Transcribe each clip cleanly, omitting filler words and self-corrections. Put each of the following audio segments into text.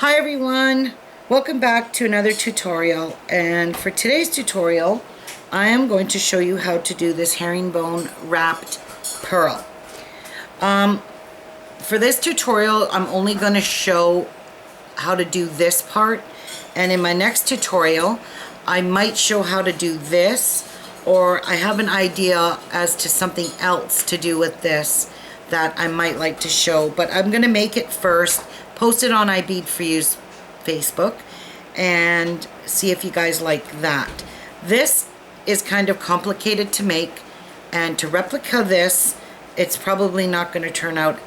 Hi everyone, welcome back to another tutorial, and for today's tutorial I am going to show you how to do this herringbone wrapped pearl. For this tutorial I'm only going to show how to do this part, and in my next tutorial I might show how to do this, or I have an idea as to something else to do with this that I might like to show, but I'm going to make it first, post it on Bead for You's Facebook, and see if you guys like that. This is kind of complicated to make, and to replica this, it's probably not going to turn out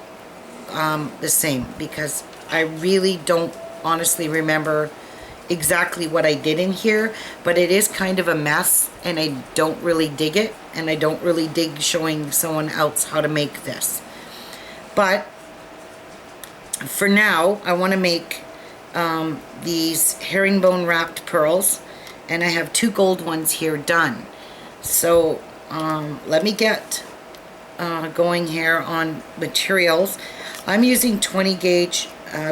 the same, because I really don't honestly remember exactly what I did in here, but it is kind of a mess and I don't really dig it, and I don't really dig showing someone else how to make this. But for now I want to make these herringbone wrapped pearls, and I have two gold ones here done. So let me get going here on materials. I'm using 20 gauge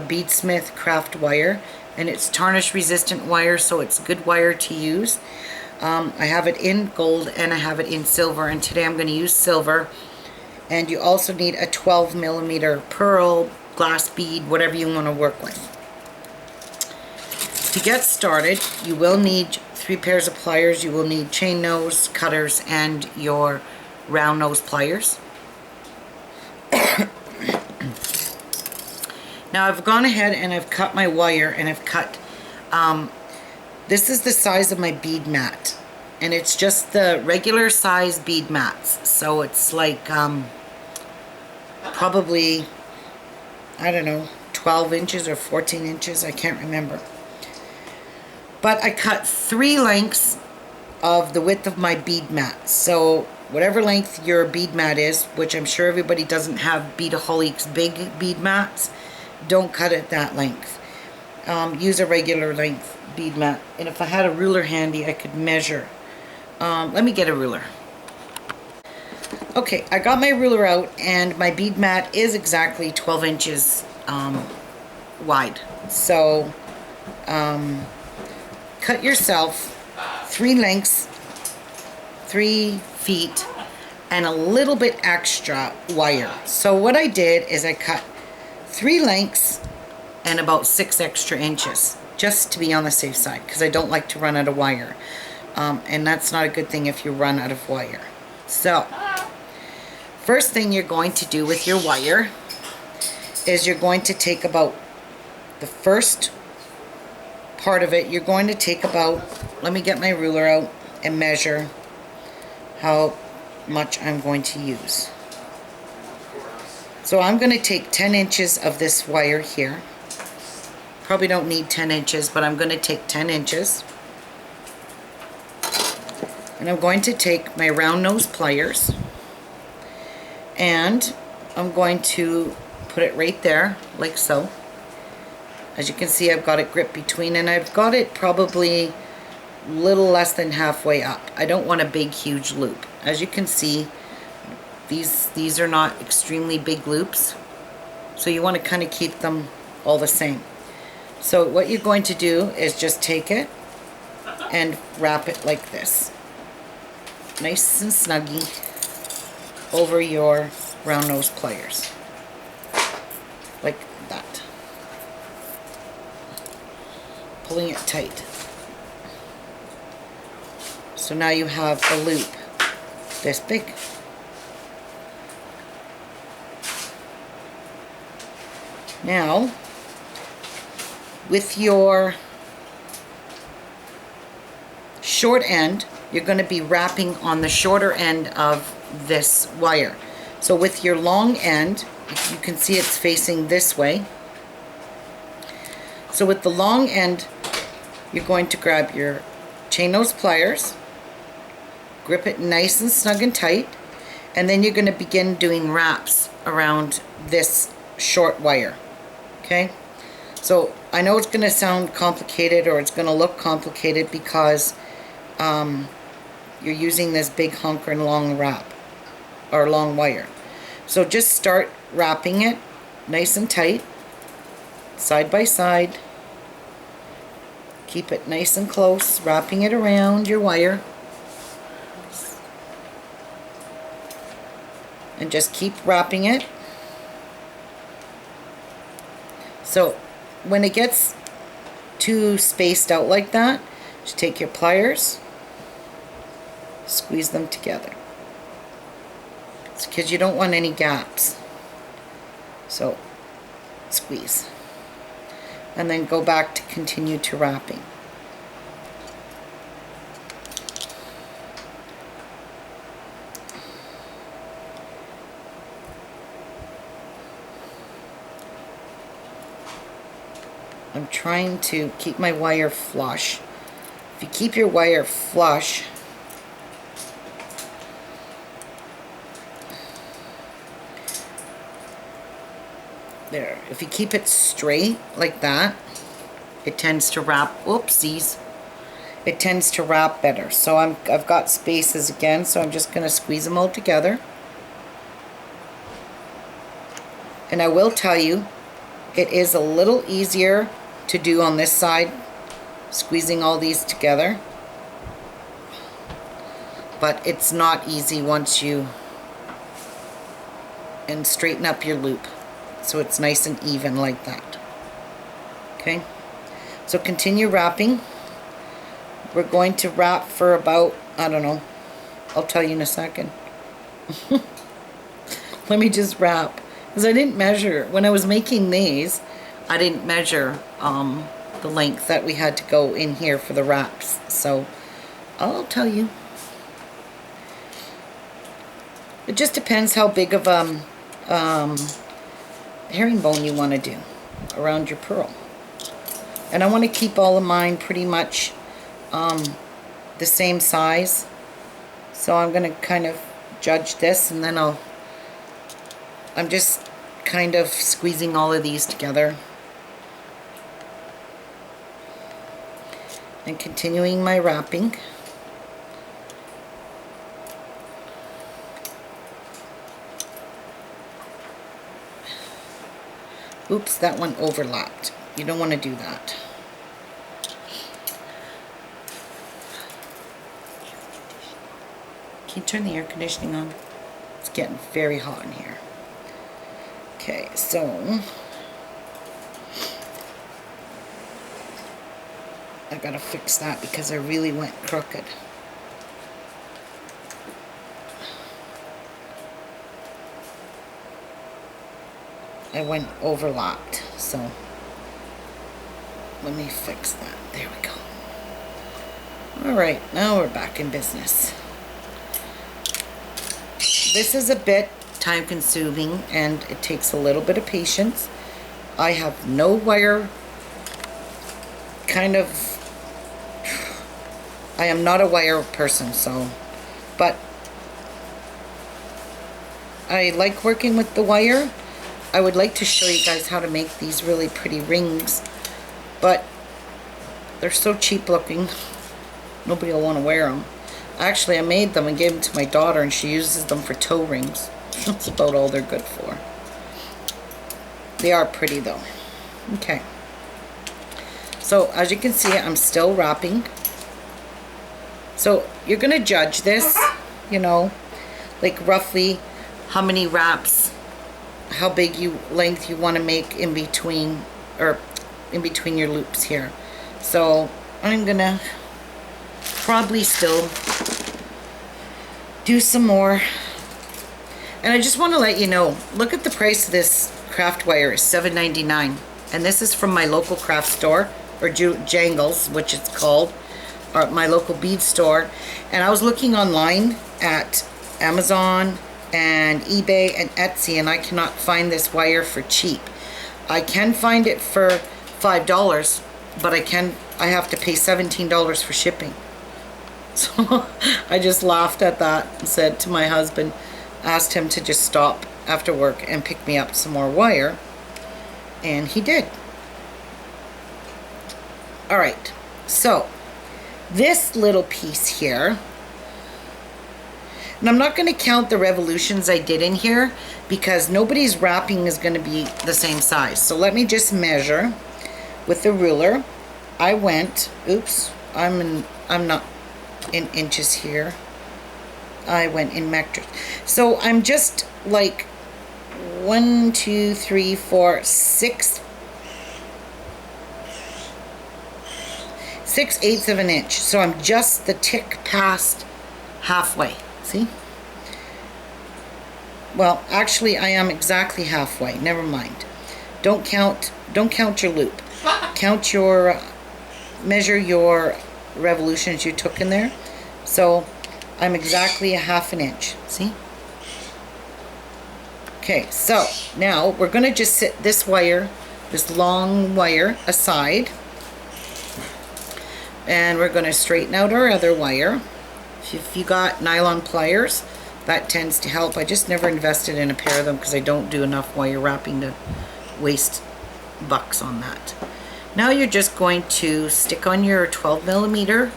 Bead Smith craft wire, and it's tarnish resistant wire, so it's good wire to use. I have it in gold and I have it in silver, and today I'm going to use silver. And you also need a 12mm pearl, glass bead, whatever you want to work with. To get started, you will need 3 pairs of pliers. You will need chain nose, cutters, and your round nose pliers. Now I've gone ahead and I've cut my wire, and I've cut, this is the size of my bead mat, and it's just the regular size bead mats. So it's like probably, I don't know, 12 inches or 14 inches, I can't remember. But I cut 3 lengths of the width of my bead mat. So whatever length your bead mat is, which I'm sure everybody doesn't have Beadaholics big bead mats, don't cut it that length. Use a regular length bead mat. And if I had a ruler handy, I could measure. Let me get a ruler. Okay, I got my ruler out, and my bead mat is exactly 12 inches wide. So cut yourself 3 lengths, 3 feet, and a little bit extra wire. So what I did is I cut 3 lengths and about 6 extra inches, just to be on the safe side, because I don't like to run out of wire. And that's not a good thing if you run out of wire. So first thing you're going to do with your wire is you're going to take about the first part of it. You're going to take about, let me get my ruler out and measure how much I'm going to use. So I'm going to take 10 inches of this wire here. Probably don't need 10 inches, but I'm going to take 10 inches. And I'm going to take my round nose pliers, and I'm going to put it right there, like so. As you can see, I've got it gripped between, and I've got it probably a little less than halfway up. I don't want a big, huge loop. As you can see, these are not extremely big loops, so you want to kind of keep them all the same. So what you're going to do is just take it and wrap it like this, nice and snuggy, over your round nose pliers, like that, pulling it tight. So now you have a loop this big. Now with your short end, you're going to be wrapping on the shorter end of this wire. So with your long end, you can see it's facing this way. So with the long end, you're going to grab your chain nose pliers, grip it nice and snug and tight, and then you're going to begin doing wraps around this short wire. Okay? So I know it's going to sound complicated, or it's going to look complicated, because you're using this big hunker and long wrap, or long wire. So just start wrapping it nice and tight, side by side, Keep it nice and close, wrapping it around your wire. And just keep wrapping it. So when it gets too spaced out like that, just take your pliers, squeeze them together. It's because you don't want any gaps. So squeeze. And then go back to continue to wrapping. I'm trying to keep my wire flush. If you keep your wire flush, there, if you keep it straight like that, it tends to wrap, oopsies, it tends to wrap better. So I've got spaces again, so I'm just going to squeeze them all together. And I will tell you, it is a little easier to do on this side, squeezing all these together, but it's not easy once you and straighten up your loop so it's nice and even like that. Okay, so continue wrapping. We're going to wrap for about, I don't know, I'll tell you in a second. Let me just wrap, because I didn't measure when I was making these. I didn't measure the length that we had to go in here for the wraps, so I'll tell you. It just depends how big of herringbone you want to do around your pearl. And I want to keep all of mine pretty much the same size, so I'm going to kind of judge this, and then I'm just kind of squeezing all of these together and continuing my wrapping. Oops, that one overlapped. You don't want to do that. Can you turn the air conditioning on? It's getting very hot in here. Okay, so I gotta fix that because I really went crooked. I went overlapped, so let me fix that. There we go. Alright, now we're back in business. This is a bit time consuming and it takes a little bit of patience. I have no wire I am not a wire person, so, but I like working with the wire. I would like to show you guys how to make these really pretty rings, but they're so cheap looking, nobody will want to wear them. Actually, I made them and gave them to my daughter, and she uses them for toe rings. That's about all they're good for. They are pretty though. Okay. So as you can see, I'm still wrapping. So you're going to judge this, you know, like roughly how many wraps, how big length you want to make in between, or in between your loops here. So I'm going to probably still do some more. And I just want to let you know, look at the price of this craft wire, is $7.99, and this is from my local craft store, or Jangles, which it's called, or my local bead store. And I was looking online at Amazon and eBay and Etsy, and I cannot find this wire for cheap. I can find it for $5, but I have to pay $17 for shipping. So I just laughed at that and said to my husband, asked him to just stop after work and pick me up some more wire, and he did. Alright, so this little piece here, and I'm not going to count the revolutions I did in here because nobody's wrapping is going to be the same size. So let me just measure with the ruler. I went, oops, I'm not in inches here. I went in metric. So I'm just like 1, 2, 3, 4, 6 6/8 of an inch. So I'm just the tick past halfway. See? Well, actually I am exactly halfway. Never mind. Don't count your loop. Count your measure your revolutions you took in there. So I'm exactly a half an inch. See? Okay, so now we're going to just sit this wire, this long wire, aside. And we're going to straighten out our other wire. If you got nylon pliers, that tends to help. I just never invested in a pair of them because I don't do enough wire wrapping to waste bucks on that. Now you're just going to stick on your 12mm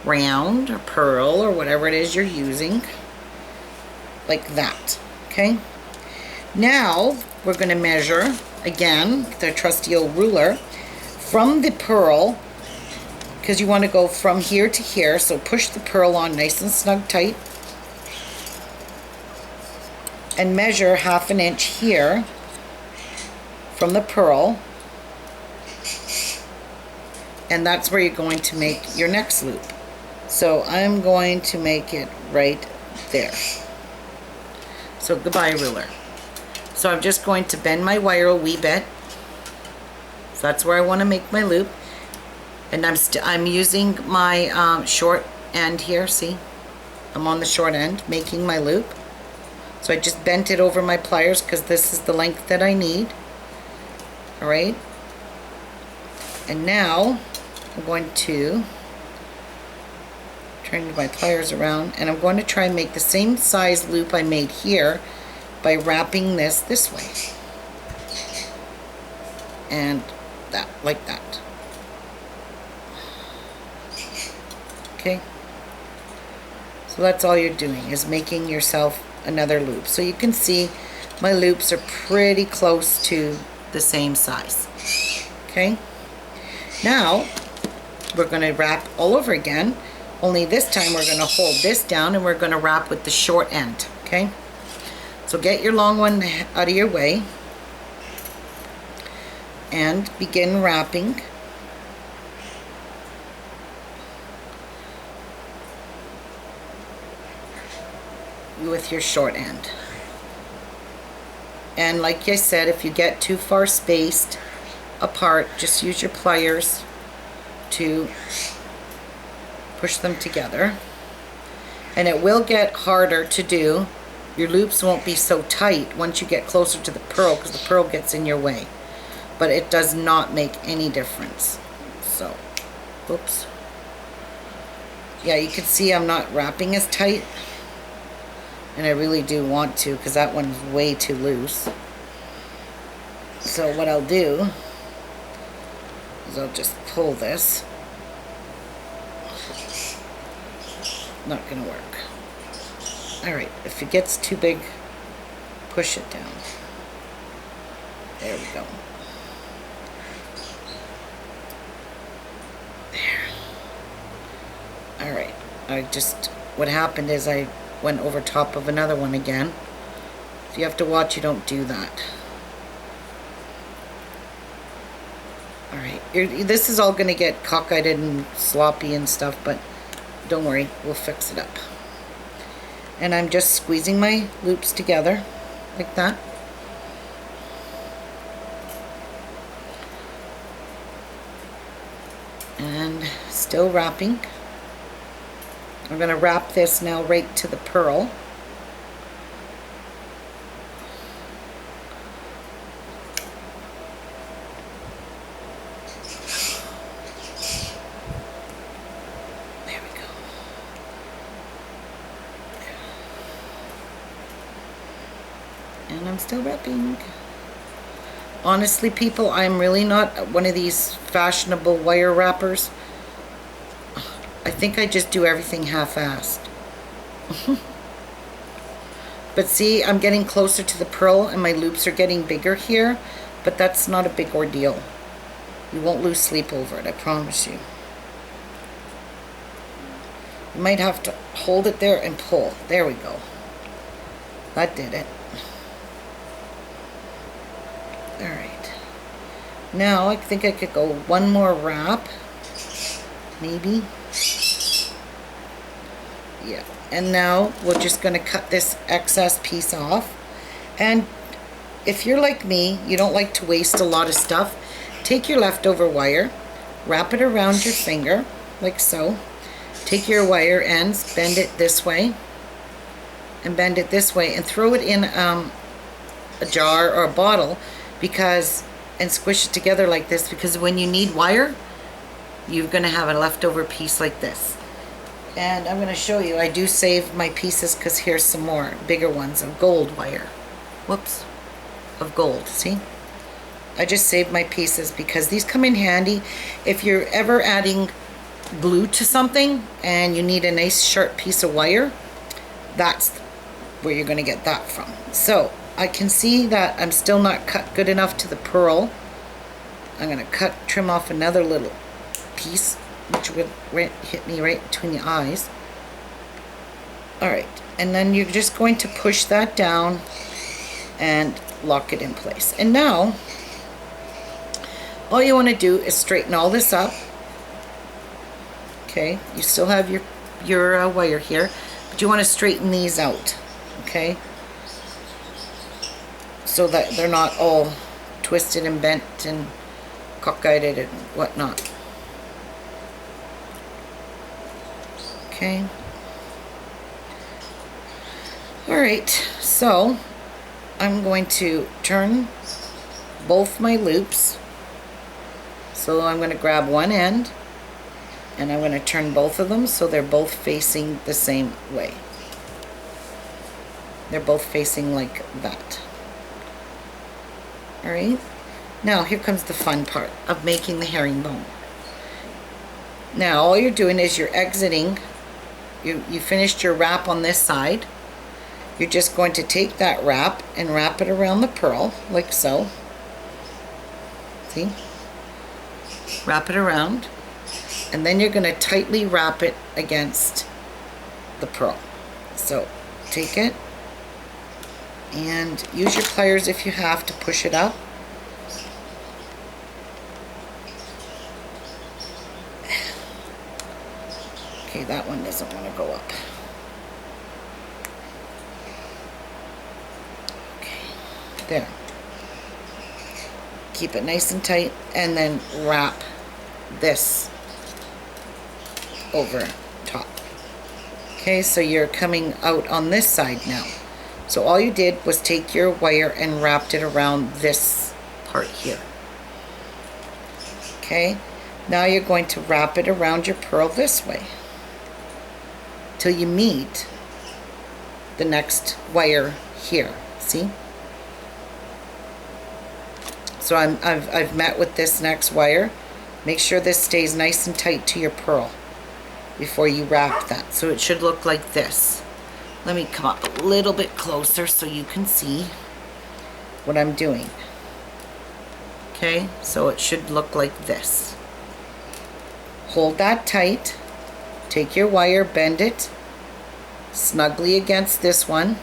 round or pearl or whatever it is you're using, like that. Okay, now we're going to measure again the trusty old ruler from the pearl, because you want to go from here to here. So push the pearl on nice and snug tight and measure half an inch here from the pearl, and that's where you're going to make your next loop. So I'm going to make it right there. So goodbye, ruler. So I'm just going to bend my wire a wee bit. So that's where I want to make my loop, and I'm using my short end here. See, I'm on the short end making my loop. So I just bent it over my pliers because this is the length that I need. All right, and now I'm going to turn my pliers around, and I'm going to try and make the same size loop I made here by wrapping this way, and that, like that. Okay, so that's all you're doing, is making yourself another loop. So you can see my loops are pretty close to the same size. Okay, now we're going to wrap all over again, only this time we're going to hold this down and we're going to wrap with the short end. Okay, so get your long one out of your way and begin wrapping. With your short end. And like I said, if you get too far spaced apart, just use your pliers to push them together. And it will get harder to do. Your loops won't be so tight once you get closer to the pearl, because the pearl gets in your way. But it does not make any difference. So, oops. Yeah, you can see I'm not wrapping as tight. And I really do want to, because that one's way too loose. So what I'll do is I'll just pull this. Not gonna work. Alright, if it gets too big, push it down. There we go. There. Alright, what happened is I went over top of another one again. So you have to watch you don't do that. Alright, this is all going to get cockeyed and sloppy and stuff, but don't worry, we'll fix it up. And I'm just squeezing my loops together like that. And still wrapping. I'm going to wrap this now right to the pearl. There we go. And I'm still wrapping. Honestly, people, I'm really not one of these fashionable wire wrappers. I think I just do everything half-assed. But see, I'm getting closer to the pearl and my loops are getting bigger here, but that's not a big ordeal. You won't lose sleep over it, I promise you. You might have to hold it there and pull. There we go. That did it. Alright. Now I think I could go one more wrap. Maybe. Yeah. And now we're just going to cut this excess piece off. And if you're like me, you don't like to waste a lot of stuff, take your leftover wire, wrap it around your finger, like so. Take your wire ends, bend it this way, and bend it this way, and throw it in a jar or a bottle, and squish it together like this, because when you need wire, you're going to have a leftover piece like this. And I'm going to show you, I do save my pieces, because here's some more bigger ones of gold wire. Whoops. Of gold, see? I just saved my pieces because these come in handy if you're ever adding glue to something and you need a nice sharp piece of wire. That's where you're going to get that from. So I can see that I'm still not cut good enough to the pearl. I'm going to trim off another little piece, which would hit me right between the eyes. Alright, and then you're just going to push that down and lock it in place. And now all you want to do is straighten all this up. Okay, you still have your wire here, but you want to straighten these out, okay, so that they're not all twisted and bent and cockeyed and whatnot. Okay. Alright, so I'm going to turn both my loops. So I'm going to grab one end and I'm going to turn both of them so they're both facing the same way. They're both facing like that. Alright, now here comes the fun part of making the herringbone. Now all you're doing is you're exiting, you finished your wrap on this side. You're just going to take that wrap and wrap it around the pearl, like so. See? Wrap it around. And then you're going to tightly wrap it against the pearl. So, take it and use your pliers if you have to push it up. Okay, that one doesn't want to go up. There. Keep it nice and tight and then wrap this over top. Okay, so you're coming out on this side now. So all you did was take your wire and wrapped it around this part here. Okay, now you're going to wrap it around your pearl this way till you meet the next wire here. See? So I've met with this next wire. Make sure this stays nice and tight to your pearl before you wrap that. So it should look like this. Let me come up a little bit closer so you can see what I'm doing. Okay, so it should look like this. Hold that tight. Take your wire, bend it snugly against this one,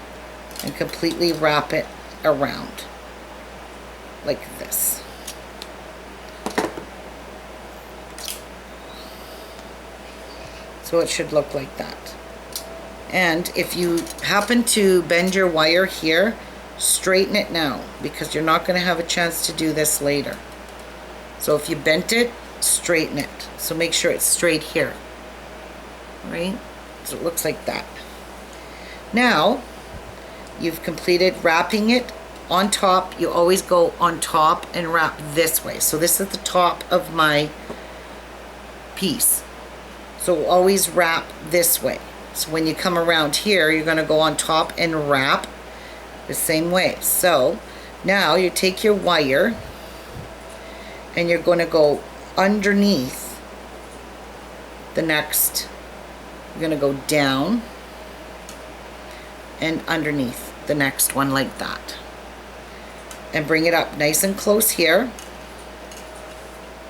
and completely wrap it around. Like this. So it should look like that. And if you happen to bend your wire here, straighten it now, because you're not going to have a chance to do this later. So if you bent it, straighten it. So make sure it's straight here. Right? So it looks like that. Now, you've completed wrapping it on top. You always go on top and wrap this way. So this is the top of my piece. So always wrap this way. So when you come around here, you're going to go on top and wrap the same way. So now you take your wire and you're going to go underneath the next. You're going to go down and underneath the next one like that. And bring it up nice and close here.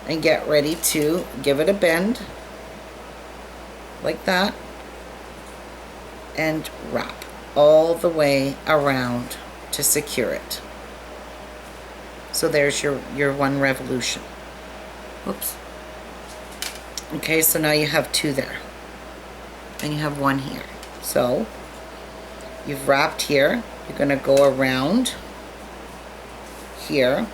and get ready to give it a bend like that and wrap all the way around to secure it. So there's your one revolution. Oops. Okay, so now you have 2 there and you have 1 here. So you've wrapped here, you're going to go around here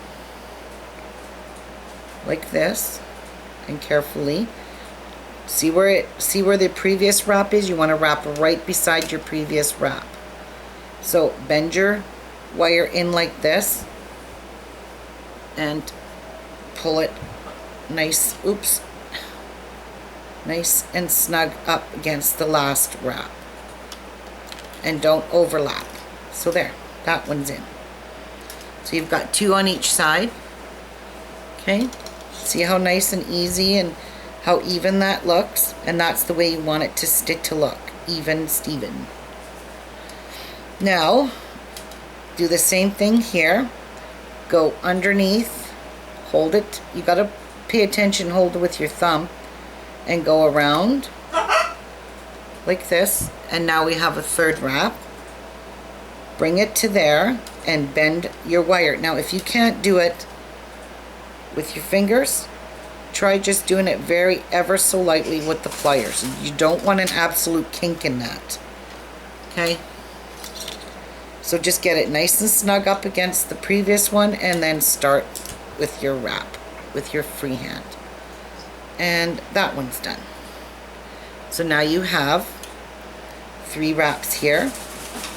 like this and carefully see where the previous wrap is. You want to wrap right beside your previous wrap. So bend your wire in like this and pull it nice, oops, nice and snug up against the last wrap, and don't overlap. So there, that one's in. So you've got 2 on each side. Okay, see how nice and easy and how even that looks, and that's the way you want it to look, even Steven. Now do the same thing here. Go underneath, hold it, you got to pay attention, hold it with your thumb and go around like this, and now we have a 3rd wrap. Bring it to there and bend your wire. Now if you can't do it with your fingers, try just doing it very ever so lightly with the pliers. You don't want an absolute kink in that. Okay, so just get it nice and snug up against the previous one and then start with your wrap with your free hand. And that one's done. So now you have 3 wraps here,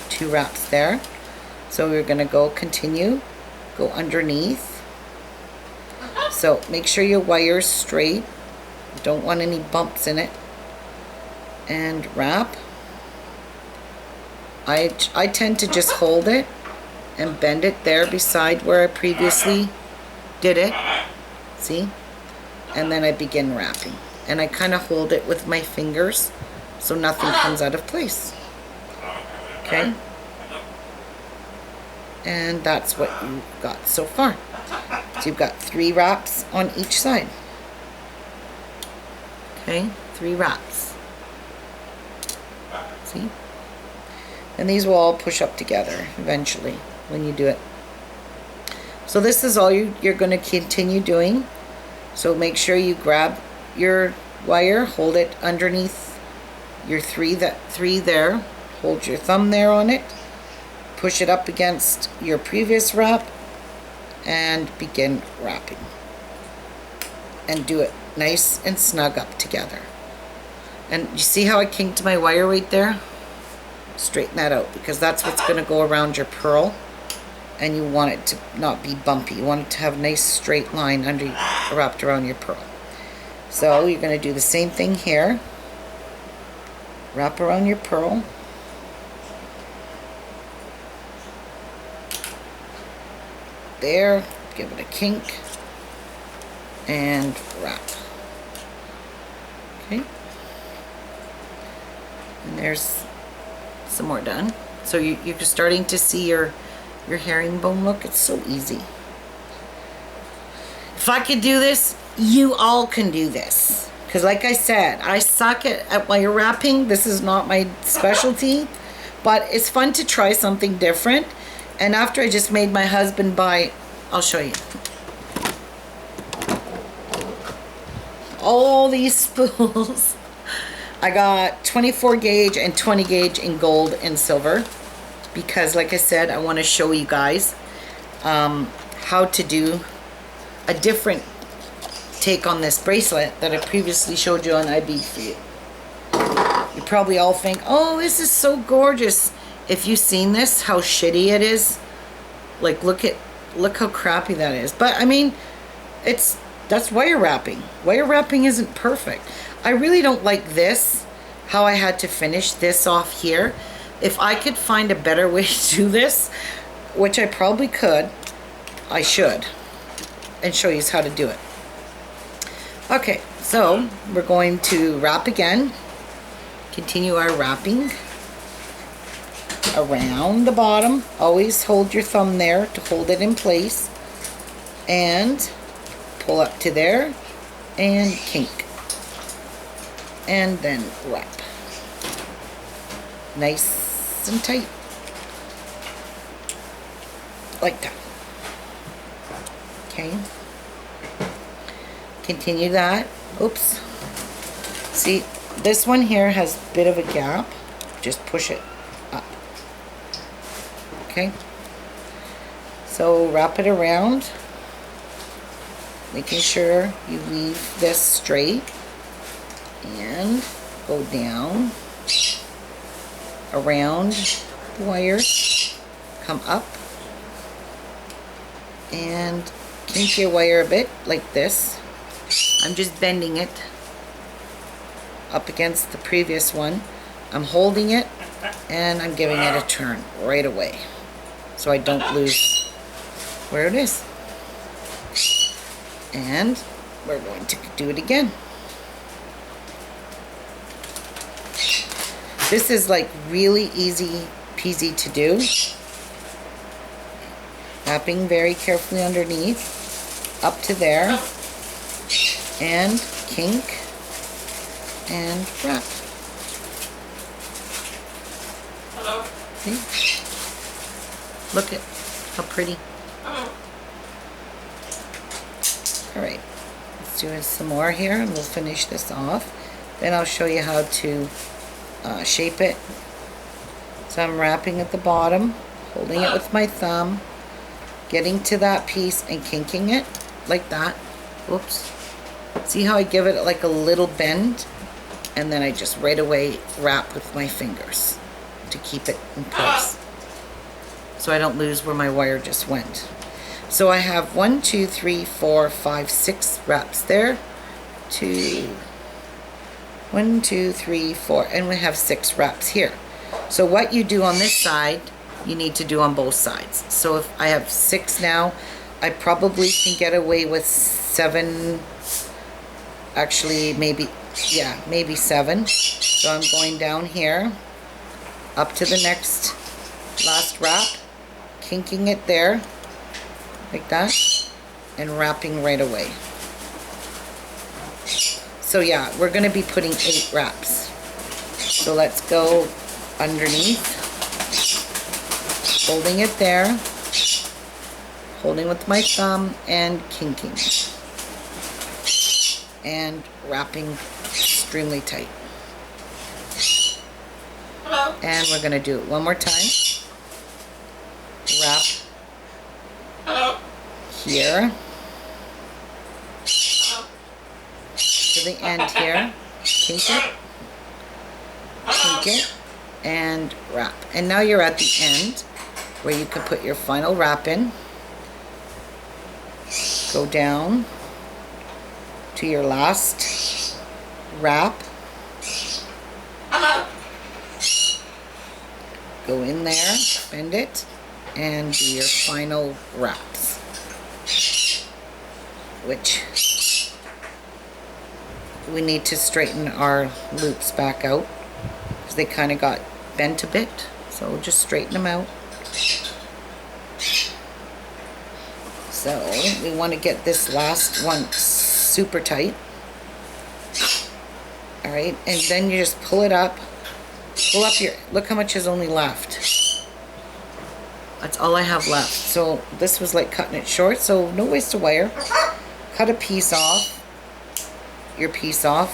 2 wraps there. So we're going to go continue, go underneath. So make sure your wire's straight. You don't want any bumps in it. And wrap. I tend to just hold it and bend it there beside where I previously did it. See? And then I begin wrapping. And I kind of hold it with my fingers so nothing comes out of place. Okay? And that's what you got so far. So you've got 3 wraps on each side. Okay? 3 wraps. See? And these will all push up together eventually when you do it. So this is all you're going to continue doing. So make sure you grab your wire, hold it underneath your 3 there, hold your thumb there on it, push it up against your previous wrap, and begin wrapping. And do it nice and snug up together. And you see how I kinked my wire right there? Straighten that out, because that's what's going to go around your pearl, and you want it to not be bumpy. You want it to have a nice straight line wrapped around your pearl. So you're going to do the same thing here. Wrap around your pearl. There, give it a kink, and wrap. Okay. And there's some more done. So you're starting to see your herringbone look. It's so easy. If I could do this, you all can do this. Because like I said, I suck at wire wrapping. This is not my specialty. But it's fun to try something different. And after I just made my husband buy, I'll show you, all these spools. I got 24 gauge and 20 gauge in gold and silver, because like I said, I want to show you guys how to do a different take on this bracelet that I previously showed you on iBead for you. You probably all think, oh, this is so gorgeous. If you've seen this, how shitty it is. Like, look how crappy that is. But I mean, that's wire wrapping. Wire wrapping isn't perfect. I really don't like this, how I had to finish this off here. If I could find a better way to do this, which I probably could, I should, and show you how to do it. Okay, so we're going to wrap again. Continue our wrapping around the bottom. Always hold your thumb there to hold it in place. And pull up to there and kink. And then wrap. Nice and tight. Like that. Okay. Continue that. Oops. See, this one here has a bit of a gap. Just push it up. Okay. So wrap it around, making sure you leave this straight, and go down around the wires, come up, and kink your wire a bit like this. I'm just bending it up against the previous one. I'm holding it and I'm giving it a turn right away so I don't lose where it is. And we're going to do it again. This is like really easy peasy to do. Wrapping very carefully underneath, up to there, and kink, and wrap. Hello. See? Look at how pretty. Alright, let's do some more here and we'll finish this off. Then I'll show you how to shape it. So I'm wrapping at the bottom, holding it with my thumb, getting to that piece and kinking it like that. Whoops. See how I give it like a little bend? And then I just right away wrap with my fingers to keep it in place, so I don't lose where my wire just went. So I have 1, 2, 3, 4, 5, 6 wraps there. 1, 2, 3, 4, and we have 6 wraps here. So what you do on this side, you need to do on both sides. So if I have 6 now, I probably can get away with 7, actually maybe 7. So I'm going down here, up to the next last wrap, kinking it there, like that, and wrapping right away. So yeah, we're going to be putting 8 wraps. So let's go underneath, holding it there, holding with my thumb and kinking, and wrapping extremely tight. Hello. And we're going to do it one more time. Wrap Hello. here Hello. to the end here, kink it, and wrap. And now you're at the end where you can put your final wrap in. Go down to your last wrap. Hello. Go in there, bend it, and do your final wraps, which we need to straighten our loops back out because they kind of got bent a bit, so just straighten them out. So we want to get this last one super tight. Alright, and then you just pull it up, look how much is only left. That's all I have left. So this was like cutting it short, so no waste of wire. Cut a piece off, your piece off.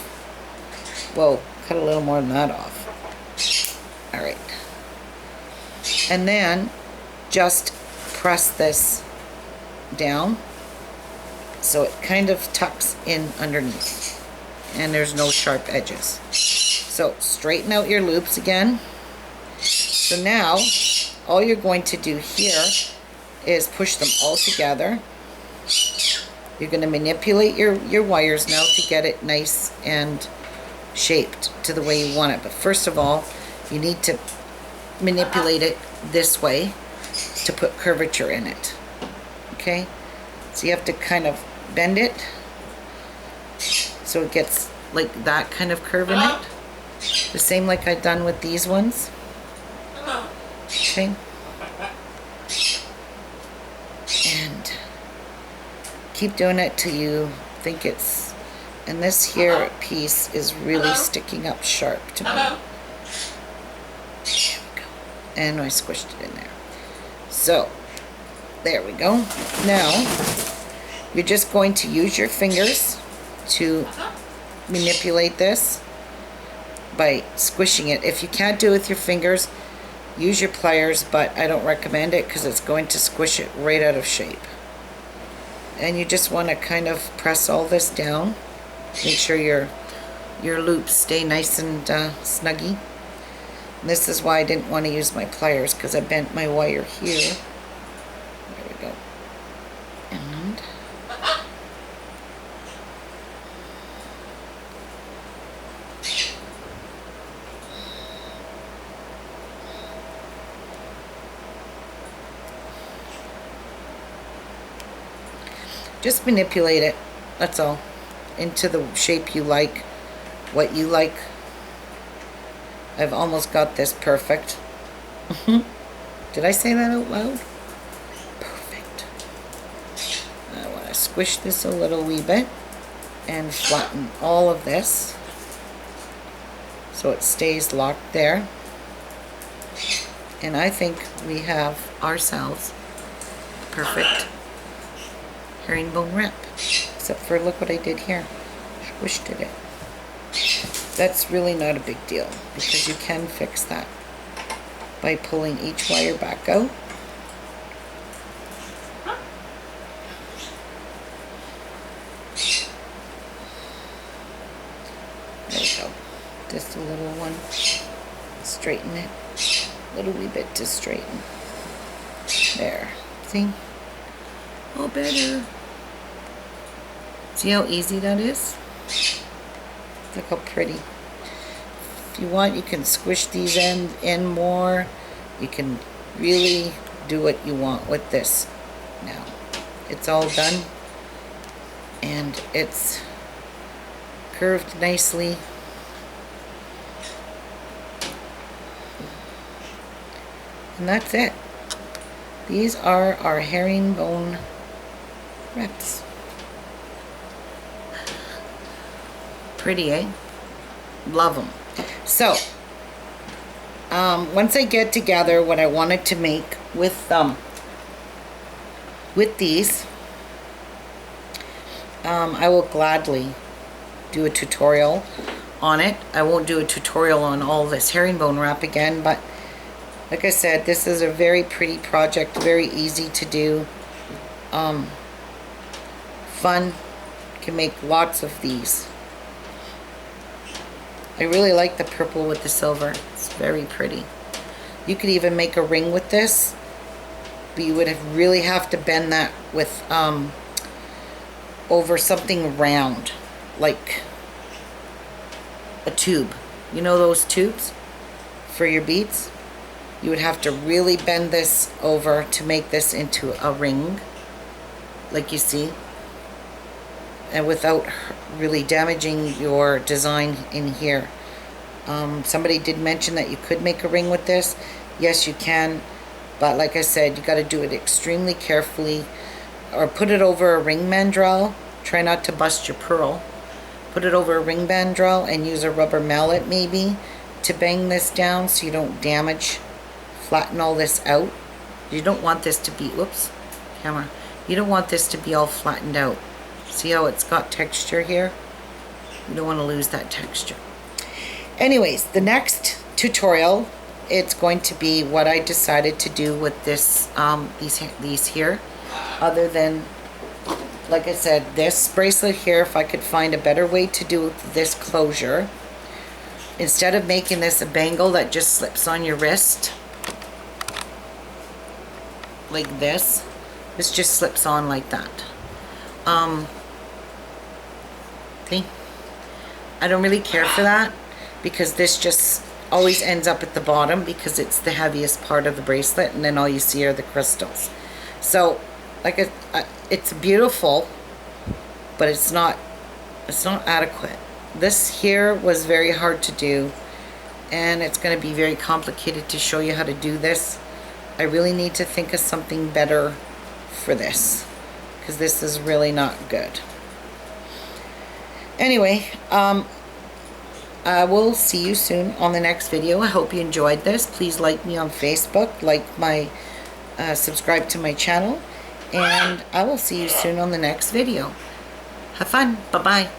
Whoa, cut a little more than that off. Alright. And then just press this down so it kind of tucks in underneath and there's no sharp edges. So straighten out your loops again. So now all you're going to do here is push them all together. You're going to manipulate your wires now to get it nice and shaped to the way you want it. But first of all, you need to manipulate it this way to put curvature in it. Okay? So you have to kind of bend it so it gets like that kind of curve in it. The same like I've done with these ones. Okay? And keep doing it till you think it's, and this here piece is really sticking up sharp to me. Hello. There we go. And I squished it in there. So, there we go. Now, you're just going to use your fingers to manipulate this by squishing it. If you can't do it with your fingers, use your pliers, but I don't recommend it because it's going to squish it right out of shape. And you just want to kind of press all this down. Make sure your loops stay nice and snuggy. And this is why I didn't want to use my pliers, because I bent my wire here. There we go. And just manipulate it, that's all, into the shape you like, what you like. I've almost got this perfect. Did I say that out loud? Perfect. I want to squish this a little wee bit and flatten all of this so it stays locked there. And I think we have ourselves a perfect herringbone wrap. Except for, look what I did here. Squished it in. That's really not a big deal because you can fix that by pulling each wire back out. There we go. Just a little one. Straighten it. A little wee bit to straighten. There. See? Oh, better. See how easy that is? Look how pretty. If you want, you can squish these in more. You can really do what you want with this. Now, it's all done. And it's curved nicely. And that's it. These are our herringbone wraps. Pretty, eh? Love them. So, once I get together what I wanted to make with these, I will gladly do a tutorial on it. I won't do a tutorial on all this herringbone wrap again, but like I said, this is a very pretty project, very easy to do, fun. Can make lots of these. I really like the purple with the silver. It's very pretty. You could even make a ring with this, but you would really have to bend that with over something round, like a tube. You know those tubes for your beads? You would have to really bend this over to make this into a ring, like you see, and without really damaging your design in here. Somebody did mention that you could make a ring with this. Yes, you can, but like I said, you got to do it extremely carefully, or put it over a ring mandrel. Try not to bust your pearl. Put it over a ring mandrel and use a rubber mallet maybe to bang this down so you don't damage. Flatten all this out. You don't want this to be, whoops, camera. You don't want this to be all flattened out. See how it's got texture here? You don't want to lose that texture. Anyways, the next tutorial, it's going to be what I decided to do with this, these here. Other than, like I said, this bracelet here, if I could find a better way to do this closure. Instead of making this a bangle that just slips on your wrist, like this just slips on like that. See? I don't really care for that because this just always ends up at the bottom because it's the heaviest part of the bracelet, and then all you see are the crystals. So, like it's beautiful, but it's not adequate. This here was very hard to do, and it's going to be very complicated to show you how to do this. I really need to think of something better for this, because this is really not good. Anyway, I will see you soon on the next video. I hope you enjoyed this. Please like me on Facebook, subscribe to my channel, and I will see you soon on the next video. Have fun. Bye-bye.